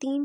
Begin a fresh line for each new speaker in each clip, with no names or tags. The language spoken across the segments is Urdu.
3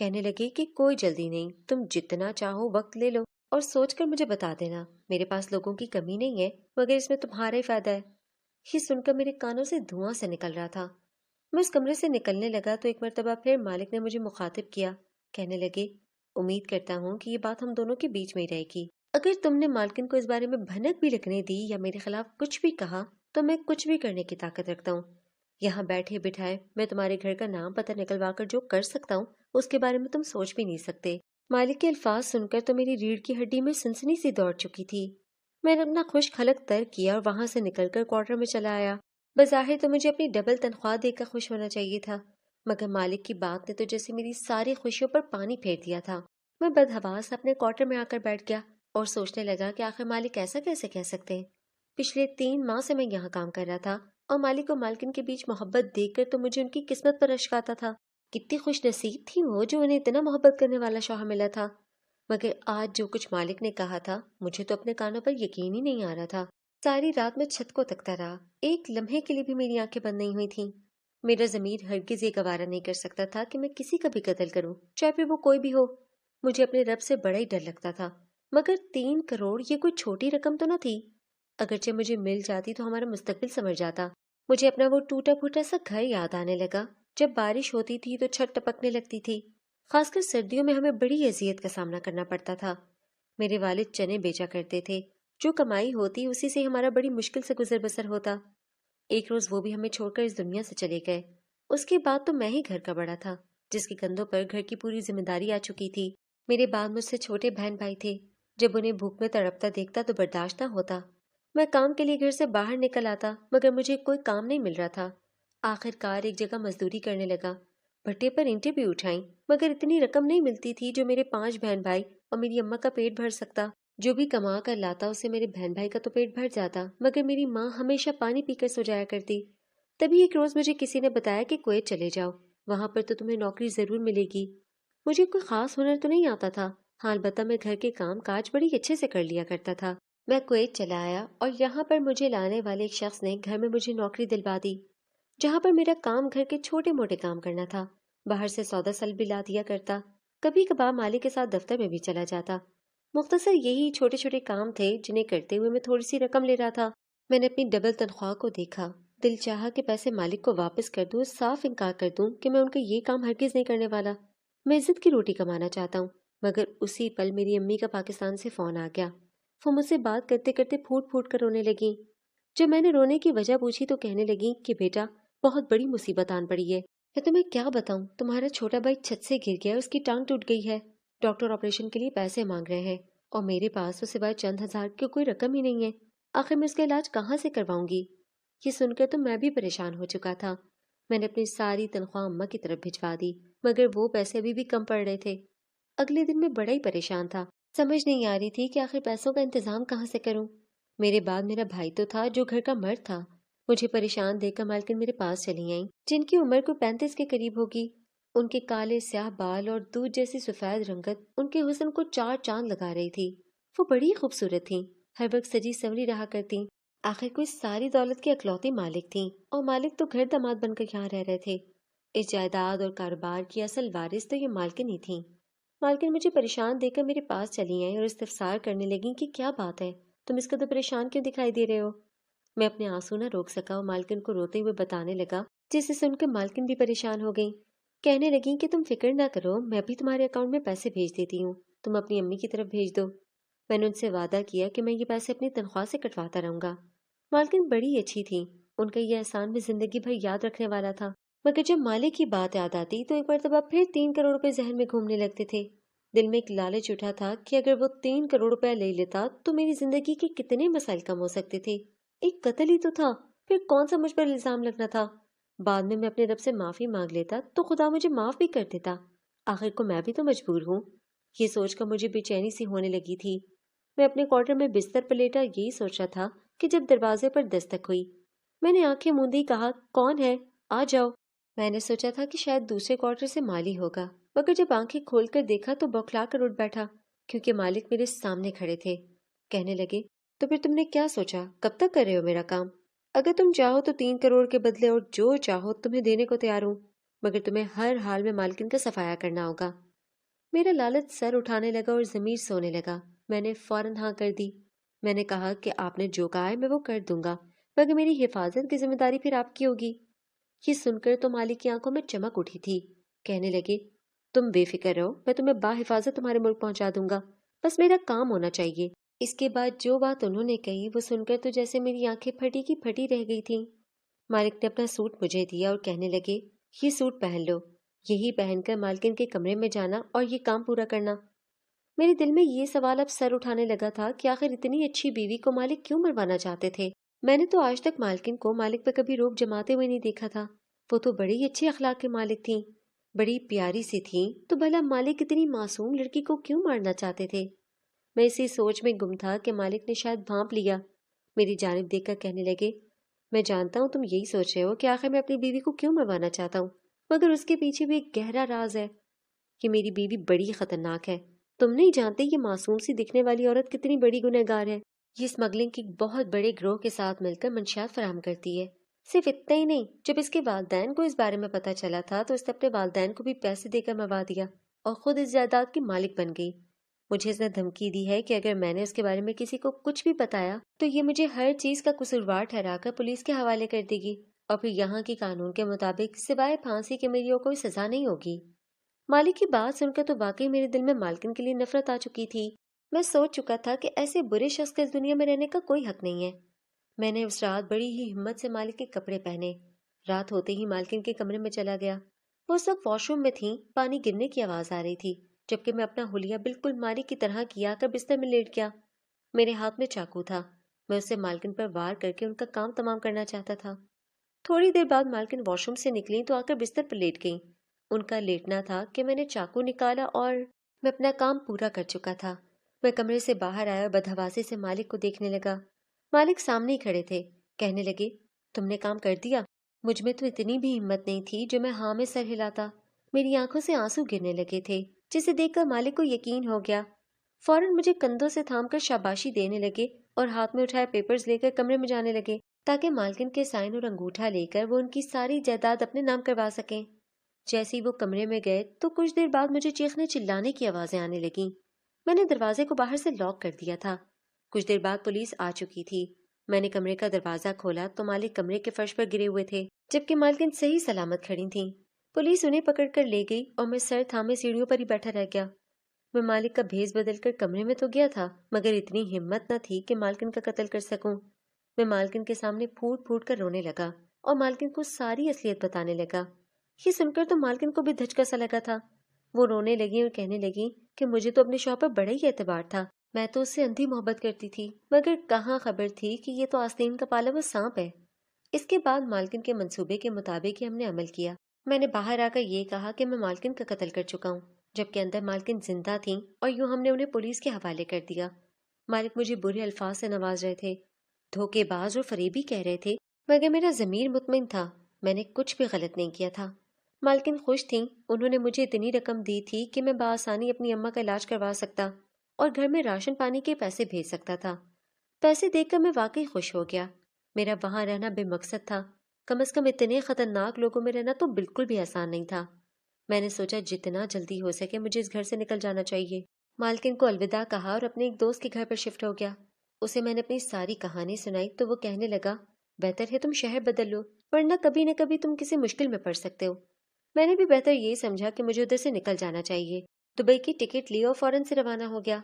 کہنے لگے کہ کوئی جلدی نہیں، تم جتنا چاہو وقت لے لو اور سوچ کر مجھے بتا دینا، میرے پاس لوگوں کی کمی نہیں ہے، مگر اس میں تمہارا ہی فائدہ ہے۔ یہ سن کر میرے کانوں سے دھواں سے نکل رہا تھا۔ میں اس کمرے سے نکلنے لگا تو ایک مرتبہ پھر مالک نے مجھے مخاطب کیا، کہنے لگے امید کرتا ہوں کہ یہ بات ہم دونوں کے بیچ میں ہی رہے گی۔ اگر تم نے مالکن کو اس بارے میں بھنک بھی لگنے دی یا میرے خلاف کچھ بھی کہا تو میں کچھ بھی کرنے کی طاقت رکھتا ہوں۔ یہاں بیٹھے بٹھائے میں تمہارے گھر کا نام پتہ نکلوا کر جو کر سکتا ہوں اس کے بارے میں تم سوچ بھی نہیں سکتے۔ مالک کے الفاظ سن کر تو میری ریڑھ کی ہڈی میں سنسنی سی دوڑ چکی تھی۔ میں نے اپنا خشک حلق تر کیا اور وہاں سے نکل کر کوارٹر میں چلا آیا۔ بظاہر تو مجھے اپنی ڈبل تنخواہ دے کر خوش ہونا چاہیے تھا، مگر مالک کی بات نے تو جیسے میری ساری خوشیوں پر پانی پھیر دیا تھا۔ میں بدحواس اپنے کوارٹر میں آ کر بیٹھ گیا اور سوچنے لگا کہ آخر مالک ایسا کیسے کہہ سکتے ہیں۔ پچھلے 3 ماہ سے میں یہاں کام کر رہا تھا اور مالک و مالکن کے بیچ محبت دیکھ کر تو مجھے ان کی قسمت پر اشک آتا تھا۔ کتنی خوش نصیب تھی وہ جو انہیں اتنا محبت کرنے والا شوہر ملا تھا۔ مگر آج جو کچھ مالک نے کہا تھا مجھے تو اپنے کانوں پر یقین ہی نہیں آ رہا تھا۔ ساری رات میں چھت کو تکتا رہا، ایک لمحے کے لیے بھی میری آنکھیں بند نہیں ہوئی تھیں۔ میرا ضمیر ہرگز یہ گوارا نہیں کر سکتا تھا کہ میں کسی کا بھی قتل کروں، چاہے پھر وہ کوئی بھی ہو۔ مجھے اپنے رب سے بڑا ہی ڈر لگتا تھا، مگر 3 کروڑ یہ کوئی چھوٹی رقم تو نہ تھی۔ اگرچہ مجھے مل جاتی تو ہمارا مستقبل سنور جاتا۔ مجھے اپنا وہ ٹوٹا پھوٹا سا گھر یاد آنے لگا۔ جب بارش ہوتی تھی تو چھت ٹپکنے لگتی تھی، خاص کر سردیوں میں ہمیں بڑی اذیت کا سامنا کرنا پڑتا تھا۔ میرے والد چنے بیچا کرتے تھے، جو کمائی ہوتی اسی سے ہمارا بڑی مشکل سے گزر بسر ہوتا۔ ایک روز وہ بھی ہمیں چھوڑ کر اس دنیا سے چلے گئے۔ اس کے بعد تو میں ہی گھر کا بڑا تھا، جس کے کندھوں پر گھر کی پوری ذمہ داری آ چکی تھی۔ میرے بعد مجھ سے چھوٹے بہن بھائی تھے، جب انہیں بھوک میں تڑپتا دیکھتا تو برداشت نہ ہوتا۔ میں کام کے لیے گھر سے باہر نکل آتا، مگر مجھے کوئی کام نہیں مل رہا تھا۔ آخر کار ایک جگہ مزدوری کرنے لگا، بھٹے پر اینٹیں بھی اٹھائیں، مگر اتنی رقم نہیں ملتی تھی جو میرے 5 بہن بھائی اور میری اماں کا پیٹ بھر سکتا۔ جو بھی کما کر لاتا اسے میرے بہن بھائی کا تو پیٹ بھر جاتا، مگر میری ماں ہمیشہ پانی پی کر سو جایا کرتی۔ تبھی ایک روز مجھے کسی نے بتایا کہ کویت چلے جاؤ، وہاں پر تو تمہیں نوکری ضرور ملے گی۔ مجھے کوئی خاص ہنر تو نہیں آتا تھا، ہاں البتہ میں گھر کے کام کاج بڑی اچھے سے کر لیا کرتا تھا۔ میں کویت چلا آیا اور یہاں پر مجھے لانے والے ایک شخص نے گھر میں مجھے نوکری دلوا دی، جہاں پر میرا کام گھر کے چھوٹے موٹے کام کرنا تھا۔ باہر سے سودا سل بھی لا دیا کرتا، کبھی کبھار مالک کے ساتھ دفتر میں بھی چلا جاتا۔ مختصر یہی چھوٹے چھوٹے کام تھے جنہیں کرتے ہوئے میں تھوڑی سی رقم لے رہا تھا۔ میں نے اپنی ڈبل تنخواہ کو دیکھا، دل چاہا کہ پیسے مالک کو واپس کر دوں، صاف انکار کر دوں کہ میں ان کا یہ کام ہرگز نہیں کرنے والا۔ میں عزت کی روٹی کمانا چاہتا ہوں۔ مگر اسی پل میری امی کا پاکستان سے فون آ گیا۔ وہ مجھ سے بات کرتے کرتے پھوٹ پھوٹ کر رونے لگیں۔ جب میں نے رونے کی وجہ پوچھی تو کہنے لگیں کہ بیٹا بہت بڑی مصیبت آن پڑی ہے۔ میں تمہیں کیا بتاؤں، تمہارا چھوٹا بھائی چھت سے گر گیا، اس کی ٹانگ ٹوٹ گئی ہے، ڈاکٹر آپریشن کے لیے پیسے مانگ رہے ہیں اور میرے پاس تو سوائے چند ہزار کی کوئی رقم ہی نہیں ہے۔ آخر میں اس کا علاج کہاں سے کرواؤں گی؟ یہ سن کر تو میں بھی پریشان ہو چکا تھا۔ میں نے اپنی ساری تنخواہ اماں کی طرف بھجوا دی، مگر وہ پیسے ابھی بھی کم پڑ رہے تھے۔ اگلے دن میں بڑا ہی پریشان تھا، سمجھ نہیں آ رہی تھی کہ آخر پیسوں کا انتظام کہاں سے کروں۔ میرے بعد میرا بھائی تو تھا جو گھر کا مرد تھا۔ مجھے پریشان دیکھ کر مالکن میرے پاس چلی آئیں، جن کی عمر کو 35 کے قریب ہوگی۔ ان کے کالے سیاہ بال اور دودھ جیسی سفید رنگت ان کے حسن کو 4 چاند لگا رہی تھی۔ وہ بڑی خوبصورت تھیں، ہر وقت سجی سنوری رہا کرتیں۔ آخر کوئی ساری دولت کی اکلوتی مالک تھیں، اور مالک تو گھر داماد بن کر یہاں رہ رہے تھے۔ اس جائیداد اور کاروبار کی اصل وارث تو یہ مالکن ہی تھیں۔ مالکن مجھے پریشان دیکھ کر میرے پاس چلی آئیں اور استفسار کرنے لگیں کہ کیا بات ہے، تم اس قدر پریشان کیوں دکھائی دے رہے ہو؟ میں اپنے آنسو نہ روک سکا اور مالکن کو روتے ہوئے بتانے لگا، جسے سن کر مالکن بھی پریشان ہو گئیں۔ کہنے لگیں کہ تم فکر نہ کرو، میں بھی تمہارے اکاؤنٹ میں پیسے بھیج دیتی ہوں، تم اپنی امی کی طرف بھیج دو۔ میں نے ان سے وعدہ کیا کہ میں یہ پیسے اپنی تنخواہ سے کٹواتا رہوں گا۔ مالکن بڑی اچھی تھیں، ان کا یہ احسان میں زندگی بھر یاد رکھنے والا تھا، مگر جب مالک کی بات یاد آتی تو ایک مرتبہ پھر 3 کروڑ روپے ذہن میں گھومنے لگتے تھے۔ دل میں ایک لالچ اٹھا تھا کہ اگر وہ 3 کروڑ روپے لے لیتا تو میری زندگی کے کتنے مسائل کم ہو سکتے تھے۔ ایک قتل ہی تو تھا، پھر کون سا مجھ پر الزام لگنا تھا؟ بعد میں اپنے رب سے معافی مانگ لیتا تو خدا مجھے معاف بھی کر دیتا، آخر کو میں بھی تو مجبور ہوں۔ یہ سوچ کر مجھے بے چینی سی ہونے لگی تھی۔ میں اپنے کوارٹر میں بستر پر لیٹا یہی سوچ رہا تھا کہ جب دروازے پر دستک ہوئی، میں نے آنکھیں موندی کہا، کون ہے؟ آ جاؤ۔ میں نے سوچا تھا کہ شاید دوسرے کوارٹر سے مالی ہوگا، مگر جب آنکھیں کھول کر دیکھا تو بوکھلا کر اٹھ بیٹھا، کیونکہ مالک میرے سامنے کھڑے تھے۔ کہنے لگے، تو پھر تم نے کیا سوچا، کب تک کر رہے ہو میرا کام؟ اگر تم چاہو تو 3 کروڑ کے بدلے اور جو چاہو تمہیں دینے کو تیار ہوں، مگر تمہیں ہر حال میں مالکن کا صفایا کرنا ہوگا۔ میرا لالچ سر اٹھانے لگا اور ضمیر سونے لگا۔ میں نے فوراً ہاں کر دی۔ میں نے کہا کہ آپ نے جو کہا ہے میں وہ کر دوں گا، مگر میری حفاظت کی ذمہ داری پھر آپ کی ہوگی۔ یہ سن کر تو مالک کی آنکھوں میں چمک اٹھی تھی۔ کہنے لگے، تم بے فکر رہو، میں تمہیں باحفاظت تمہارے ملک پہنچا دوں گا، بس میرا کام ہونا چاہیے۔ اس کے بعد جو بات انہوں نے کہی وہ سن کر تو جیسے میری آنکھیں پھٹی کی پھٹی رہ گئی تھیں۔ مالک نے اپنا سوٹ مجھے دیا اور کہنے لگے، یہ سوٹ پہن لو، یہی پہن کر مالکن کے کمرے میں جانا اور یہ کام پورا کرنا۔ میرے دل میں یہ سوال اب سر اٹھانے لگا تھا کہ آخر اتنی اچھی بیوی کو مالک کیوں مروانا چاہتے تھے؟ میں نے تو آج تک مالکن کو مالک پہ کبھی روب جماتے ہوئے نہیں دیکھا تھا۔ وہ تو بڑی ہی اچھی اخلاق کے مالک تھیں، بڑی پیاری سی تھیں، تو بھلا مالک اتنی معصوم لڑکی کو کیوں مارنا چاہتے تھے؟ میں اسی سوچ میں گم تھا کہ مالک نے شاید بھانپ لیا۔ میری جانب دیکھ کر کہنے لگے، میں جانتا ہوں تم یہی سوچ رہے ہو کہ آخر میں اپنی بیوی کو کیوں مروانا چاہتا ہوں، مگر اس کے پیچھے بھی ایک گہرا راز ہے کہ میری بیوی بڑی خطرناک ہے۔ تم نہیں جانتے یہ معصوم سی دکھنے والی عورت کتنی بڑی گنہگار ہے۔ یہ اسمگلنگ کی بہت بڑے گروہ کے ساتھ مل کر منشیات فراہم کرتی ہے۔ صرف اتنا ہی نہیں، جب اس کے والدین کو اس بارے میں پتہ چلا تھا تو اس نے اپنے والدین کو بھی پیسے دے کر مروا دیا اور خود اس جائیداد کی مالک بن گئی۔ مجھے اس نے دھمکی دی ہے کہ اگر میں نے اس کے بارے میں کسی کو کچھ بھی بتایا تو یہ مجھے ہر چیز کا قصوروار ٹھہرا کر پولیس کے حوالے کر دے گی، اور پھر یہاں کی قانون کے مطابق سوائے پھانسی کے میری اور کوئی سزا نہیں ہوگی۔ مالک کی بات سن کر تو واقعی میرے دل میں مالکن کے لیے نفرت آ چکی تھی۔ میں سوچ چکا تھا کہ ایسے برے شخص کا اس دنیا میں رہنے کا کوئی حق نہیں ہے۔ میں نے اس رات بڑی ہی ہمت سے مالک کے کپڑے پہنے۔ رات ہوتے ہی مالکن کے کمرے میں چلا گیا۔ وہ اس وقت واش روم میں تھیں، پانی گرنے کی آواز آ رہی تھی، جبکہ میں اپنا حلیہ بالکل مالک کی طرح کیا کر بستر میں لیٹ گیا۔ میرے ہاتھ میں چاقو تھا، میں اسے مالکن پر وار کر کے ان کا کام تمام کرنا چاہتا تھا۔ تھوڑی دیر بعد مالکن واش روم سے نکلیں تو آ کر بستر پر لیٹ گئیں۔ ان کا لیٹنا تھا کہ میں نے چاقو نکالا اور میں اپنا کام پورا کر چکا تھا۔ میں کمرے سے باہر آیا اور بدحواسی سے مالک کو دیکھنے لگا۔ مالک سامنے ہی کھڑے تھے، کہنے لگے، تم نے کام کر دیا؟ مجھ میں تو اتنی بھی ہمت نہیں تھی جو میں ہاں میں سر ہلاتا۔ میری آنکھوں سے آنسو گرنے لگے تھے، جسے دیکھ کر مالک کو یقین ہو گیا۔ فوراً مجھے کندھوں سے تھام کر شاباشی دینے لگے اور ہاتھ میں اٹھائے پیپرز لے کر کمرے میں جانے لگے تاکہ مالکن کے سائن اور انگوٹھا لے کر وہ ان کی ساری جائیداد اپنے نام کروا سکیں۔ جیسے ہی وہ کمرے میں گئے تو کچھ دیر بعد مجھے چیخنے چلانے کی آوازیں آنے لگیں۔ میں نے دروازے کو باہر سے لاک کر دیا تھا۔ کچھ دیر بعد پولیس آ چکی تھی۔ میں نے کمرے کا دروازہ کھولا تو مالک کمرے کے فرش پر گرے ہوئے تھے، جبکہ مالکن صحیح سلامت کھڑی تھیں۔ پولیس انہیں پکڑ کر لے گئی اور میں سر تھامے سیڑھیوں پر ہی بیٹھا رہ گیا۔ میں مالک کا بھیس بدل کر کمرے میں تو گیا تھا، مگر اتنی ہمت نہ تھی کہ مالکن کا قتل کر سکوں۔ میں مالکن کے سامنے پھوٹ پھوٹ کر رونے لگا اور مالکن کو ساری اصلیت بتانے لگا۔ یہ سن کر تو مالکن کو بھی دھچکا سا لگا تھا۔ وہ رونے لگی اور کہنے لگی کہ مجھے تو اپنے شوہر پر بڑا ہی اعتبار تھا، میں تو اس سے اندھی محبت کرتی تھی، مگر کہاں خبر تھی کہ یہ تو آستین کا پالا وہ سانپ ہے۔ اس کے بعد مالکن کے منصوبے کے مطابق ہی ہم نے عمل کیا۔ میں نے باہر آ کر یہ کہا کہ میں مالکن کا قتل کر چکا ہوں، جبکہ اندر مالکن زندہ تھیں، اور یوں ہم نے انہیں پولیس کے حوالے کر دیا۔ مالک مجھے برے الفاظ سے نواز رہے تھے، دھوکے باز اور فریبی کہہ رہے تھے، مگر میرا ضمیر مطمئن تھا، میں نے کچھ بھی غلط نہیں کیا تھا۔ مالکن خوش تھیں، انہوں نے مجھے اتنی رقم دی تھی کہ میں بآسانی اپنی اماں کا علاج کروا سکتا اور گھر میں راشن پانی کے پیسے بھیج سکتا تھا۔ پیسے دیکھ کر میں واقعی خوش ہو گیا۔ میرا وہاں رہنا بے مقصد تھا، کم از کم اتنے خطرناک لوگوں میں رہنا تو بالکل بھی آسان نہیں تھا۔ میں نے سوچا جتنا جلدی ہو سکے مجھے اس گھر سے نکل جانا چاہیے۔ مالکن کو الوداع کہا اور اپنے ایک دوست کے گھر پر شفٹ ہو گیا۔ اسے میں نے اپنی ساری کہانی سنائی تو وہ کہنے لگا، بہتر ہے تم شہر بدل لو، ورنہ کبھی نہ کبھی تم کسی مشکل میں پڑ سکتے ہو۔ میں نے بھی بہتر یہ سمجھا کہ مجھے ادھر سے نکل جانا چاہیے۔ دبئی کی ٹکٹ لی اور فوراً سے روانہ ہو گیا۔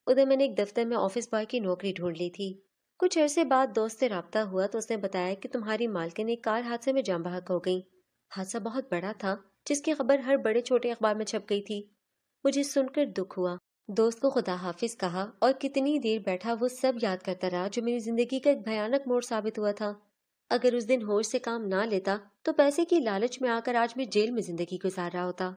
ادھر میں نے ایک دفتر میں آفس بوائے کی نوکری ڈھونڈ لی تھی۔ کچھ عرصے بعد دوست سے رابطہ ہوا تو اس نے بتایا کہ تمہاری مالکن ایک کار حادثے میں جاں بحق ہو گئی۔ حادثہ بہت بڑا تھا، جس کی خبر ہر بڑے چھوٹے اخبار میں چھپ گئی تھی۔ مجھے سن کر دکھ ہوا، دوست کو خدا حافظ کہا اور کتنی دیر بیٹھا وہ سب یاد کرتا رہا جو میری زندگی کا ایک بھیانک موڑ ثابت ہوا تھا۔ اگر اس دن ہوش سے کام نہ لیتا تو پیسے کی لالچ میں آ کر آج میں جیل میں زندگی گزار رہا ہوتا۔